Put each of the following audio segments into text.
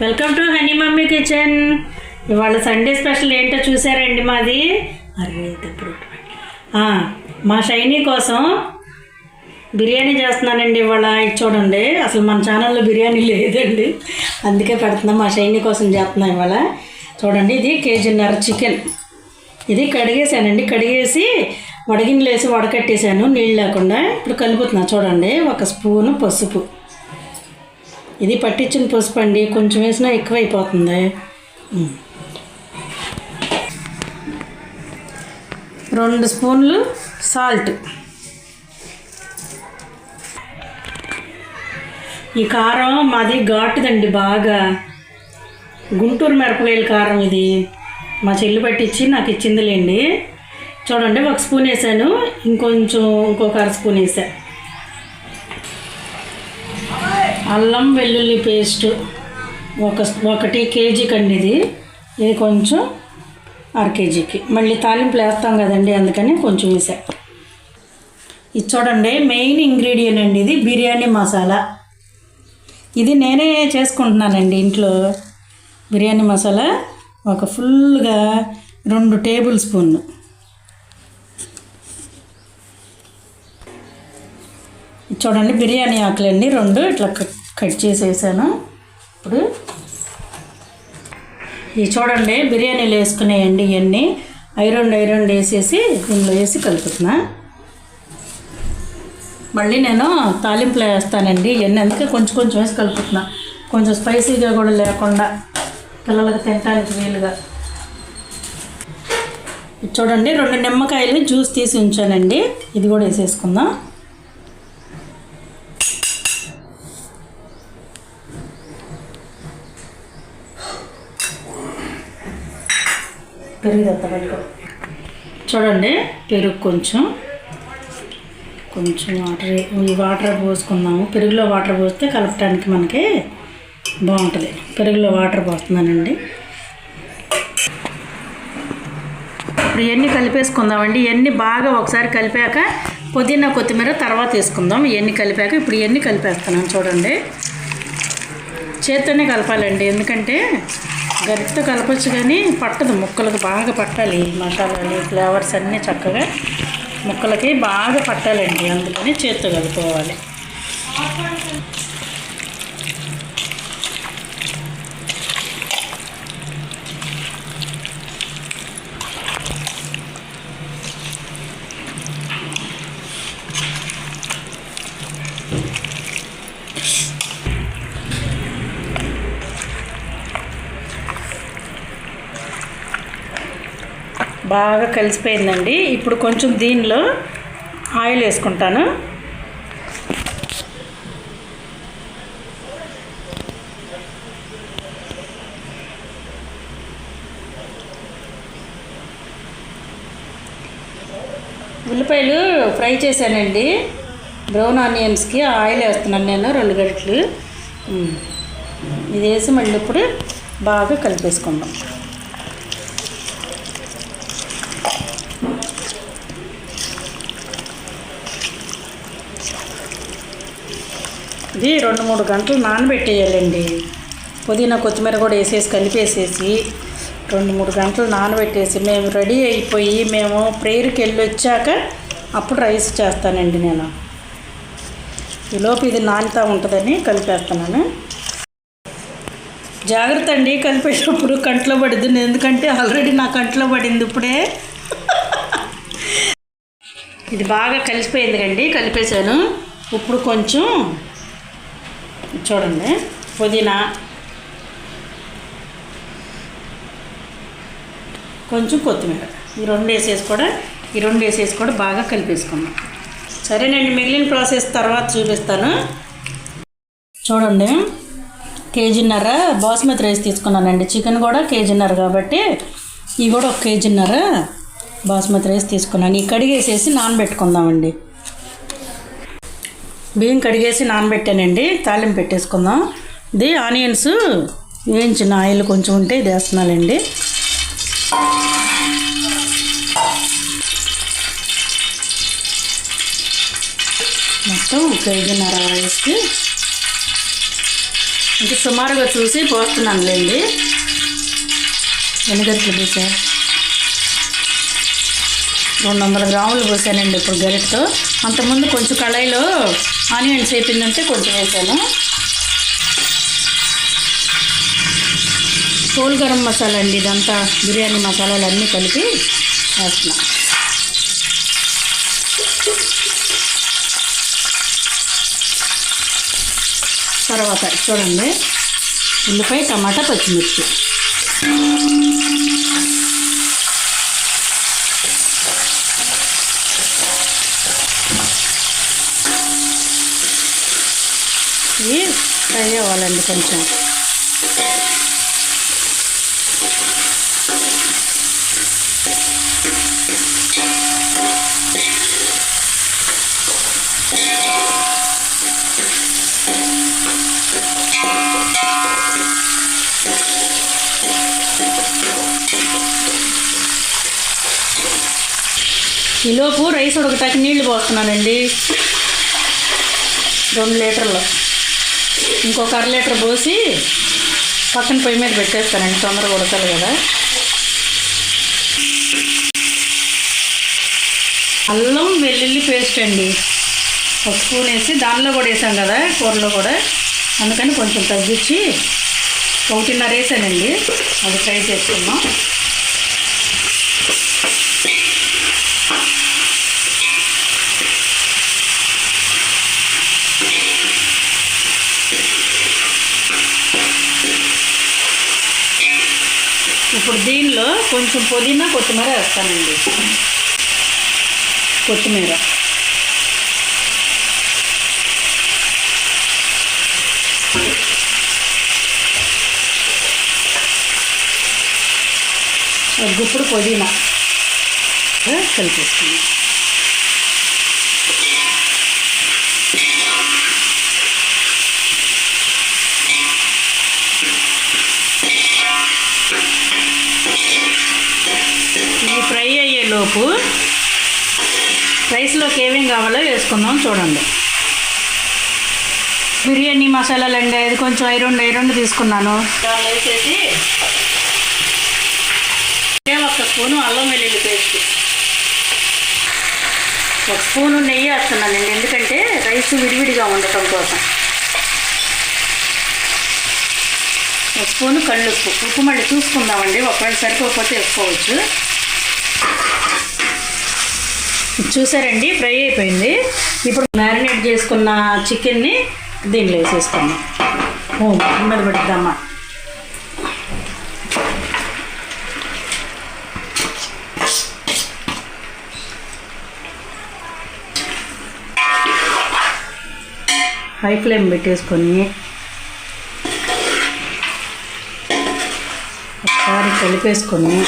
Welcome to honey mummy kitchen. ఇవాళ Sunday special ఏంటో చూసారండి మాది. మా షైనీ కోసం బిర్యానీ చేస్తున్నానండి ఇవాళ. ఇది చూడండి, అసలు మన ఛానల్లో బిర్యానీ లేదండి, అందుకే పెడుతున్నాం. మా షైనీ కోసం చేస్తున్నాం ఇవాళ. చూడండి, ఇది 1.5 kg చికెన్. ఇది కడిగేసానండి, కడిగేసి వడగిన్నెలు వేసి వడకట్టేసాను నీళ్ళు లేకుండా. ఇప్పుడు కలుపుతున్నా. చూడండి, 1 స్పూను పసుపు. ఇది పట్టించిన పసుపు అండి, కొంచెం వేసినా ఎక్కువ అయిపోతుంది. 2 స్పూన్లు సాల్ట్. ఈ కారం మాది ఘాటుదండి, బాగా గుంటూరు మిరపకాయల కారం. ఇది మా చెల్లి పట్టించి నాకు ఇచ్చిందిలేండి. చూడండి, 1 స్పూన్ వేసాను, ఇంకొక 1/2 స్పూన్ వేసా. అల్లం వెల్లుల్లి పేస్ట్ 1 kg కండి. ఇది కొంచెం 1/2 kgకి. మళ్ళీ తాలింపులు వేస్తాం కదండి, అందుకని కొంచెం వేసా. ఇది చూడండి, మెయిన్ ఇంగ్రీడియంట్ అండి, ఇది బిర్యానీ మసాలా. ఇది నేనే చేసుకుంటున్నానండి ఇంట్లో. బిర్యానీ మసాలా ఫుల్గా 2 టేబుల్ స్పూన్లు. చూడండి, బిర్యానీ ఆకులండి 2 ఇట్లా కట్ చేసి వేసాను. ఇప్పుడు ఇవి చూడండి, బిర్యానీలో వేసుకునేయండి. ఇవన్నీ ఐరన్ వేసేసి దీనిలో వేసి కలుపుతున్నా. మళ్ళీ నేను తాలింపులో వేస్తానండి ఇవన్నీ, అందుకే కొంచెం వేసి కలుపుతున్నా. కొంచెం స్పైసీగా కూడా లేకుండా పిల్లలకు తినడానికి వీలుగా. చూడండి, 2 నిమ్మకాయలు జ్యూస్ తీసి ఉంచానండి, ఇది కూడా వేసేసుకుందాం. పెరుగు పట్టుకో. చూడండి, పెరుగు కొంచెం వాటర్ పోసుకుందాము. పెరుగులో వాటర్ పోస్తే కలపడానికి మనకి బాగుంటుంది. పెరుగులో వాటర్ పోస్తున్నానండి. ఇప్పుడు ఇవన్నీ కలిపేసుకుందామండి. ఇవన్నీ బాగా ఒకసారి కలిపాక పుదీనా కొత్తిమీర తర్వాత వేసుకుందాం. ఇవన్నీ కలిపాక ఇప్పుడు ఇవన్నీ కలిపేస్తున్నాను. చూడండి, చేత్తోనే కలపాలండి, ఎందుకంటే గరిటతో కలపచ్చు కానీ పట్టదు. ముక్కలకు బాగా పట్టాలి మసాలాలు, ఫ్లేవర్స్ అన్నీ చక్కగా ముక్కలకి బాగా పట్టాలండి, అందుకని చేత్తో కలుపుకోవాలి. బాగా కలిసిపోయిందండి. ఇప్పుడు కొంచెం దీనిలో ఆయిల్ వేసుకుంటాను. ఉల్లిపాయలు ఫ్రై చేశానండి, బ్రౌన్ ఆనియన్స్కి ఆయిల్ వేస్తున్నాను నేను 2 గరిటెలు. ఇది వేసి మళ్ళీ ఇప్పుడు బాగా కలిపేసుకుందాం. ఇది 2-3 గంటలు నానబెట్టేయాలండి. పుదీనా కొత్తిమీర కూడా వేసేసి కలిపేసేసి 2-3 గంటలు నానబెట్టేసి మేము రెడీ అయిపోయి మేము ప్రేయర్కి వెళ్ళి వచ్చాక అప్పుడు రైస్ చేస్తానండి నేను. ఈలోపు ఇది నానుతూ ఉంటుందని కలిపేస్తున్నాను. జాగ్రత్త అండి, కలిపేటప్పుడు కంట్లో పడుతుంది, ఎందుకంటే ఆల్రెడీ నా కంట్లో పడింది ఇప్పుడే. ఇది బాగా కలిసిపోయింది కండి, కలిపేశాను. ఇప్పుడు కొంచెం చూడండి, పుదీనా కొంచెం కొత్తిమీర ఈ రెండు వేసేసి కూడా బాగా కలిపేసుకున్నాం. సరేనండి, మిగిలిన ప్రాసెస్ తర్వాత చూపిస్తాను. చూడండి, 1.5 kg బాస్మతి రైస్ తీసుకున్నానండి. చికెన్ కూడా 1.5 kg కాబట్టి ఇవి కూడా 1.5 kg బాస్మతి రైస్ తీసుకున్నాను. ఈ కడిగేసేసి నానబెట్టుకుందామండి. బియ్యం కడిగేసి నానబెట్టానండి. తాలింపు పెట్టేసుకుందాం. ఇది ఆనియన్స్ వేయించిన ఆయిల్ కొంచెం ఉంటే ఇది వేస్తున్నానండి. మొత్తం 1.5 kg రైస్కి ఇంకా సుమారుగా చూసి పోస్తున్నానులేండి. ఎన్ని గరిటెలు పోసా? 200 గ్రాములు పోసానండి ఇప్పుడు గరిటతో. అంతకుముందు కొంచెం కళాయిలో ఆనియన్స్ వేపిందంటే కొంచెం వేసాను. హోల్ గరం మసాలా అండి ఇదంతా, బిర్యానీ మసాలాలు అన్నీ కలిపి వేస్తున్నా. తర్వాత చూడండి, ఉల్లిపాయ, టమాటా, పచ్చిమిర్చి. ఇవి ఫ్రై అవ్వాలండి కొంచెం. ఈలోపు రైస్ ఉడకటానికి నీళ్లు పోస్తున్నానండి. 2 లీటర్లు. ఇంకొక 1/2 లీటర్ పోసి పక్కన పొయ్యి మీద పెట్టేస్తానండి, తొందరగా ఉడకాలి కదా. అల్లం వెల్లుల్లి పేస్ట్ అండి 1 స్పూన్ వేసి, దానిలో కూడా వేసాం కదా కూరలో కూడా, అందుకని కొంచెం తగ్గించి 1.5 వేసానండి. అది ఫ్రై చేసుకున్నాం. ఇప్పుడు దీనిలో కొంచెం పుదీనా, కొత్తిమీర వేస్తానండి. కొత్తిమీర గుప్పుడు పుదీనా కలిపేస్తుంది. ఇది ఫ్రై అయ్యేలోపు రైస్లోకి ఏమేమి కావాలో వేసుకుందాం. చూడండి, బిర్యానీ మసాలాలు అండి, అది కొంచెం ఐరన్ తీసుకున్నాను. దానిలో వేసేసి 1 స్పూను అల్లం వెల్లుల్లి పేస్ట్, 1 స్పూను నెయ్యి వేస్తున్నానండి, ఎందుకంటే రైస్ విడివిడిగా ఉండటం కోసం. 1 స్పూను కళ్ళుప్పు. ఉప్పు మళ్ళీ చూసుకుందామండి, ఒకవేళ సరిపోకపోతే వేసుకోవచ్చు. చూసారండి, ఫ్రై అయిపోయింది. ఇప్పుడు మ్యారినేట్ చేసుకున్న చికెన్ని దీనిలో వేసేస్తాము. మీద పెడదామా. హై ఫ్లేమ్ పెట్టేసుకొని ఒకసారి కలిపేసుకొని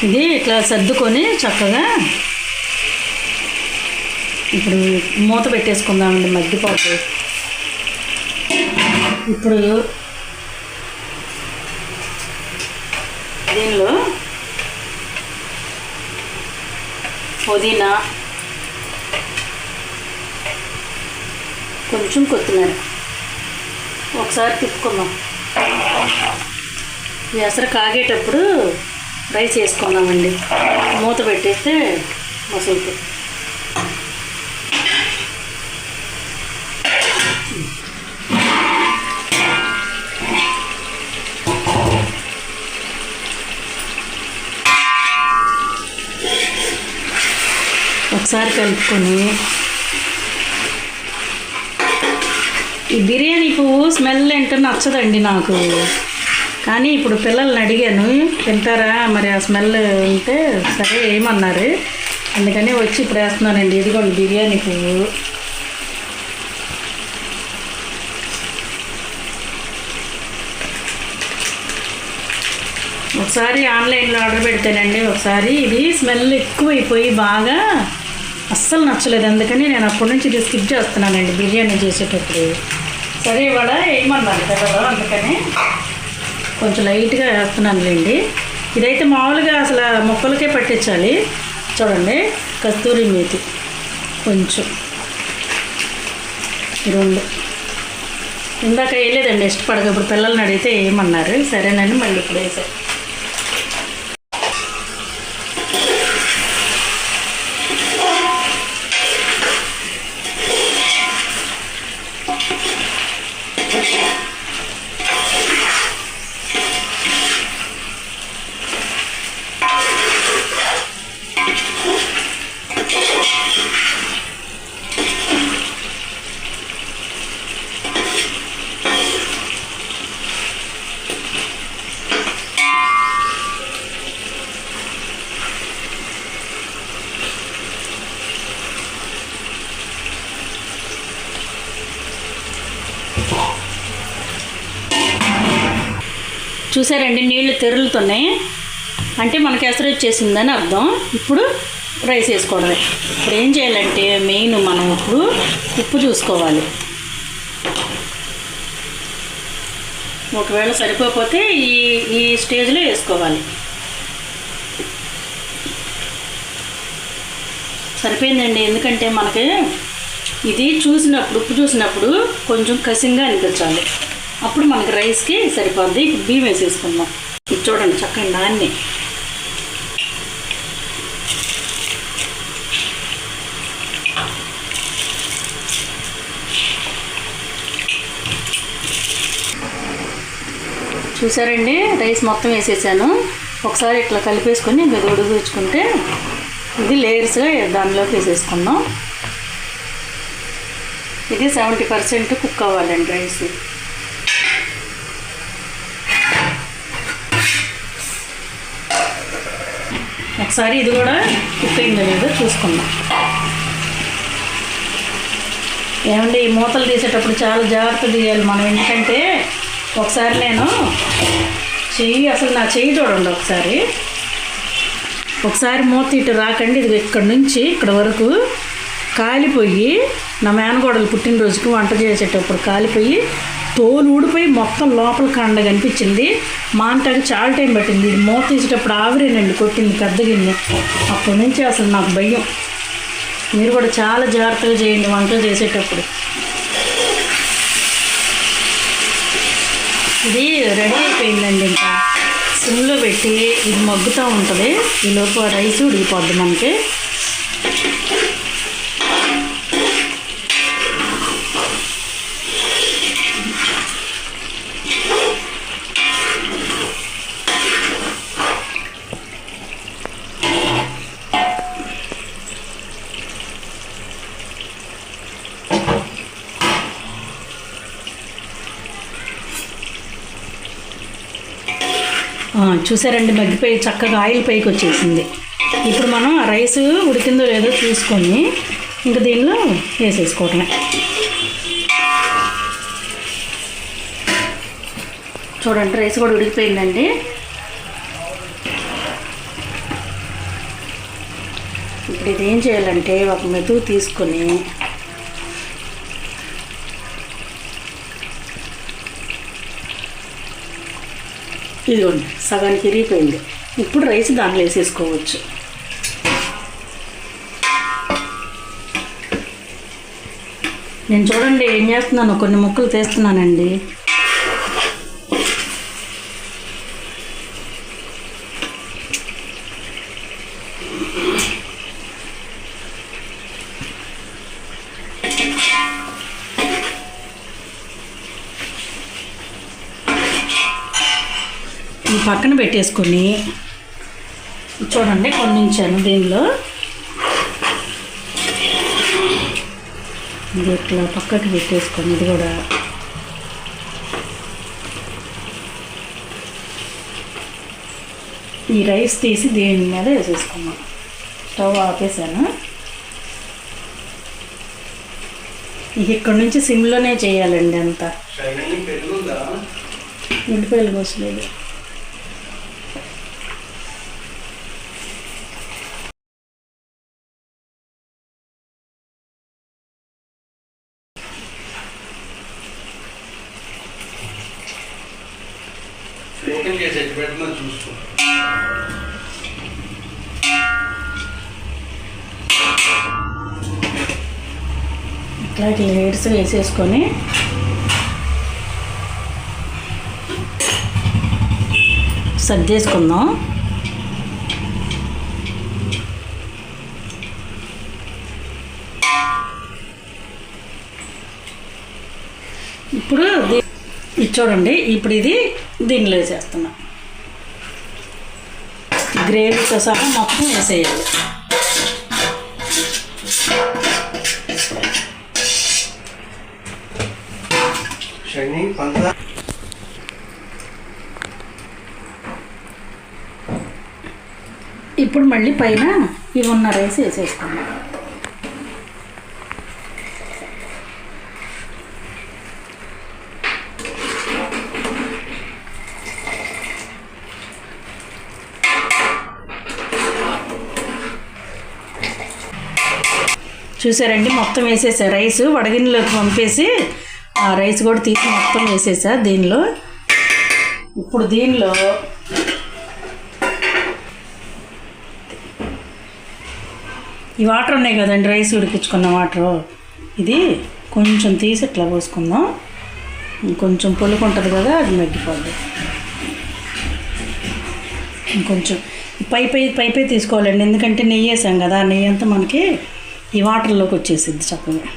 ఇది ఇట్లా సర్దుకొని చక్కగా ఇప్పుడు మూత పెట్టేసుకుందామండి, మగ్గిపోతుంది. ఇప్పుడు దీనిలో పుదీనా, కొంచెం కొత్తిమీర ఒకసారి తిప్పుకుందాం. ఈ ఎసరు కాగేటప్పుడు రైస్ వేసుకుందామండి. మూత పెట్టేస్తే మసులుతుంది. ఒకసారి కలుపుకొని ఈ బిర్యానీ పువ్వు స్మెల్ ఏంటో నచ్చదండి నాకు, కానీ ఇప్పుడు పిల్లల్ని అడిగాను తింటారా మరి ఆ స్మెల్ ఉంటే సరే ఏమన్నారు, అందుకని వచ్చి ఇప్పుడు వేస్తున్నానండి. ఇదిగోండి బిర్యానీ పువ్వు. ఒకసారి ఆన్లైన్లో ఆర్డర్ పెడితేనండి, ఒకసారి ఇది స్మెల్ ఎక్కువైపోయి బాగా అస్సలు నచ్చలేదు, అందుకని నేను అప్పటి నుంచి ఇది స్కిప్ చేస్తున్నానండి బిర్యానీ చేసేటప్పుడు. సరే ఇవాళ ఏమన్నారు కదా, అందుకని కొంచెం లైట్గా వేస్తున్నానులేండి. ఇదైతే మామూలుగా అసలు ముక్కలకే పట్టించాలి. చూడండి, కస్తూరి మేతి కొంచెం, 2 ఇందాక వేయలేదండి, ఇష్టపడక. ఇప్పుడు పిల్లల్ని అడిగితే ఏమన్నారు, సరేనండి మళ్ళీ ఇప్పుడు వేసారు. చూసారండి, నీళ్ళు తెరులుతున్నాయి అంటే మనకి ఎసరు వచ్చేసిందని అర్థం. ఇప్పుడు రైస్ వేసుకోవడమే. ఇప్పుడు ఏం చేయాలంటే మెయిన్ మనం ఇప్పుడు ఉప్పు చూసుకోవాలి. ఒకవేళ సరిపోతే ఈ స్టేజ్లో వేసుకోవాలి. సరిపోయిందండి, ఎందుకంటే మనకి ఇది చూసినప్పుడు ఉప్పు చూసినప్పుడు కొంచెం కసింగా అనిపించాలి. అప్పుడు మనకి రైస్కి సరిపోద్ది. ఇప్పుడు బియ్యం వేసేసుకుందాం. ఇది చూడండి చక్కగా నాన్ని. చూసారండి, రైస్ మొత్తం వేసేసాను. ఒకసారి ఇట్లా కలిపేసుకొని ఇంకా ఉడికించుకుంటే ఇది లేయర్స్గా దానిలోకి వేసేసుకుందాం. ఇది 70% కుక్ అవ్వాలండి రైస్. ఒకసారి ఇది కూడా కుక్ అయిందో లేదో చూసుకుందాం. ఏమండి, ఈ మూతలు తీసేటప్పుడు చాలా జాగ్రత్త తీయాలి మనం. ఎందుకంటే ఒకసారి నేను అసలు నా చెయ్యి చూడండి, ఒకసారి మూత ఇటు రాకండి. ఇది ఇక్కడ నుంచి ఇక్కడ వరకు కాలిపోయి, నా మేనగోడలు పుట్టినరోజుకి వంట చేసేటప్పుడు కాలిపోయి తోలు ఊడిపోయి మొత్తం లోపల కండ కనిపించింది. మాంటకి చాలా టైం పట్టింది. ఇది మూత తీసేటప్పుడు ఆవిరేనండి కొట్టింది, పెద్ద గిన్నె. అప్పటి నుంచి అసలు నాకు భయం. మీరు కూడా చాలా జాగ్రత్తగా చేయండి వంటలు చేసేటప్పుడు. ఇది రెడీ అయిపోయిందండి. ఇంకా సిమ్లో పెట్టి ఇది మగ్గుతూ ఉంటుంది. ఈలోపు రైస్ ఉడికిపోద్ది మనకి. చూసారండి, మగ్గిపోయి చక్కగా ఆయిల్ పైకి వచ్చేసింది. ఇప్పుడు మనం ఆ రైస్ ఉడికిందో లేదో చూసుకొని ఇంక దీనిలో వేసేసుకోవటమే. చూడండి, రైస్ కూడా ఉడికిపోయిందండి. ఇప్పుడు ఇది ఏం చేయాలంటే ఒక మెతుకు తీసుకొని ఇదిగోండి, సగానికి ఇరిగిపోయింది. ఇప్పుడు రైస్ దాంట్లో వేసేసుకోవచ్చు. నేను చూడండి ఏం చేస్తున్నాను, కొన్ని ముక్కలు తీస్తున్నానండి. పక్కన పెట్టేసుకొని చూడండి కొన్ని ఉంచాను దీనిలో. ఇది ఇట్లా పక్కకి పెట్టేసుకొని ఇది కూడా ఈ రైస్ తీసి దీని మీద వేసేసుకున్నాం. స్టవ్ ఆపేసాను. ఇది ఇక్కడ నుంచి సిమ్లోనే చేయాలండి అంతా. ఉల్లిపాయలు కోసలేదు. ఓపెన్ చేసి ఎట్టు పెట్టినా చూసుకో. ఇట్లా లేయర్స్ వేసేసుకొని సర్దేసుకుందాం. ఇప్పుడు ఇది చూడండి, ఇప్పుడు ఇది దీనిలో వేసేస్తున్నా. గ్రేవీతో సహా మొత్తం వేసేయాలి. ఇప్పుడు మళ్ళీ పైన ఇవి ఉన్న రైస్ వేసేసుకున్నాం. చూసారండి, మొత్తం వేసేసా. రైస్ వడగిన్నెలోకి పంపేసి ఆ రైస్ కూడా తీసి మొత్తం వేసేసా దీనిలో. ఇప్పుడు దీనిలో ఈ వాటర్ ఉన్నాయి కదండి, రైస్ ఉడికించుకున్న వాటరు, ఇది కొంచెం తీసి ఇట్లా పోసుకుందాం. ఇంకొంచెం పులుపు ఉంటుంది కదా, అది మగ్గిపోద్ది. ఇంకొంచెం పైపై తీసుకోవాలండి, ఎందుకంటే నెయ్యి వేసాం కదా, నెయ్యి అంతా మనకి ఈ వాటర్లోకి వచ్చేసిద్ది చక్కగా.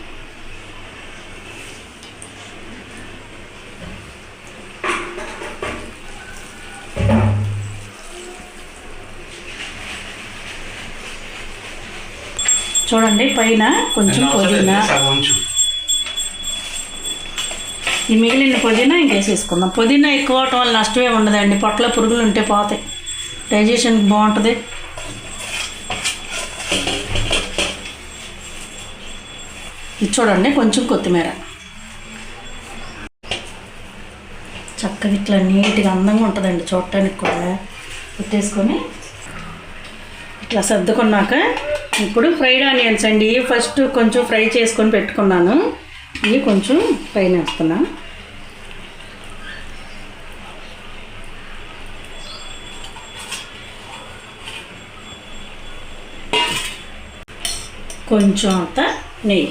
చూడండి, పైన కొంచెం పుదీనా, ఈ మిగిలిన పుదీనా ఇంకేసేసుకుందాం. పుదీనా ఎక్కువ అవటం వల్ల నష్టమే ఉండదండి, పొట్టలో పురుగులు ఉంటే పోతాయి, డైజెషన్కి బాగుంటుంది. ఇది చూడండి, కొంచెం కొత్తిమీర, చక్కగా ఇట్లా నీట్గా అందంగా ఉంటుందండి చూడటానికి కూడా. పెట్టేసుకొని ఇట్లా సర్దుకున్నాక ఇప్పుడు ఫ్రైడ్ ఆనియన్స్ అండి, ఫస్ట్ కొంచెం ఫ్రై చేసుకొని పెట్టుకున్నాను, ఇవి కొంచెం ఫ్రై వేస్తున్నా. కొంచెం అంత నెయ్యి.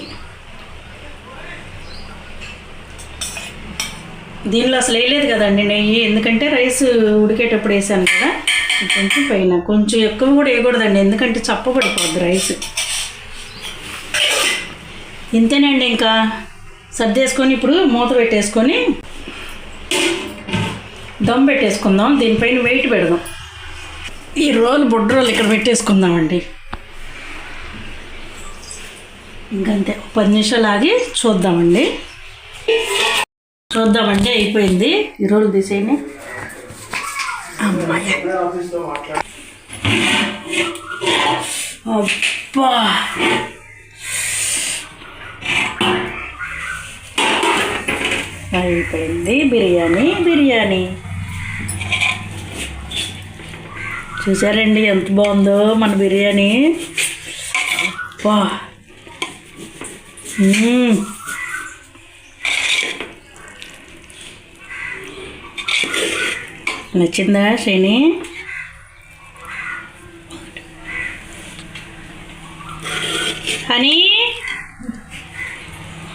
దీనిలో అసలు వేయలేదు కదండి నెయ్యి, ఎందుకంటే రైస్ ఉడికేటప్పుడు వేసాను కదా. కొంచెం పైన కొంచెం ఎక్కువ కూడా వేయకూడదండి, ఎందుకంటే చప్పబడిపోద్ది రైస్. ఇంతేనండి, ఇంకా సర్దేసుకొని ఇప్పుడు మూత పెట్టేసుకొని దమ్ పెట్టేసుకుందాం. దీనిపైన వెయిట్ పెడదాం. ఈ బుడ్డ రోలు ఇక్కడ పెట్టేసుకుందామండి. ఇంకంతే, 10 నిమిషాలు ఆగి చూద్దామండి. అయిపోయింది. ఈ రోలు తీసేయండి. అమ్మాయి అబ్బా, అయిపోయింది బిర్యానీ. చూసారండి ఎంత బాగుందో మన బిర్యానీ. అబ్బా, నచ్చిందా శ్రేణి? Honey,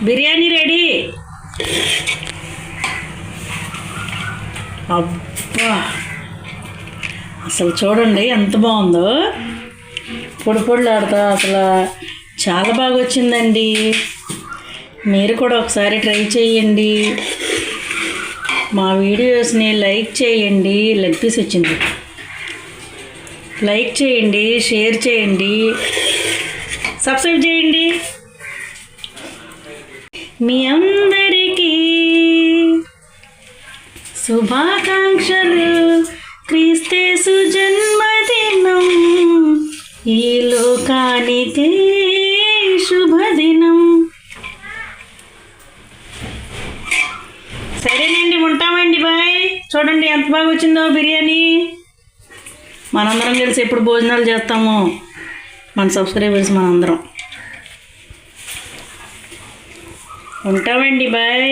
biryani ready. అబ్బా, అసలు చూడండి ఎంత బాగుందో, పొడి పొడిలాడుతా, అసలు చాలా బాగా వచ్చిందండి. మీరు కూడా ఒకసారి ట్రై చేయండి. మా వీడియోస్ని లైక్ చేయండి. లెగ్ పీస్ వచ్చింది. లైక్ చేయండి, షేర్ చేయండి, సబ్స్క్రైబ్ చేయండి. మీ అందరికీ శుభాకాంక్షలు. క్రీస్తేసు జన్మదినం ఈ లోకానికి శుభదినం. సరేనండి, ఉంటామండి, బాయ్. చూడండి ఎంత బాగా వచ్చిందో బిర్యానీ. మనందరం కలిసి ఎప్పుడు భోజనాలు చేస్తాము, మన సబ్స్క్రైబర్స్ మనందరం. ఉంటామండి, బాయ్.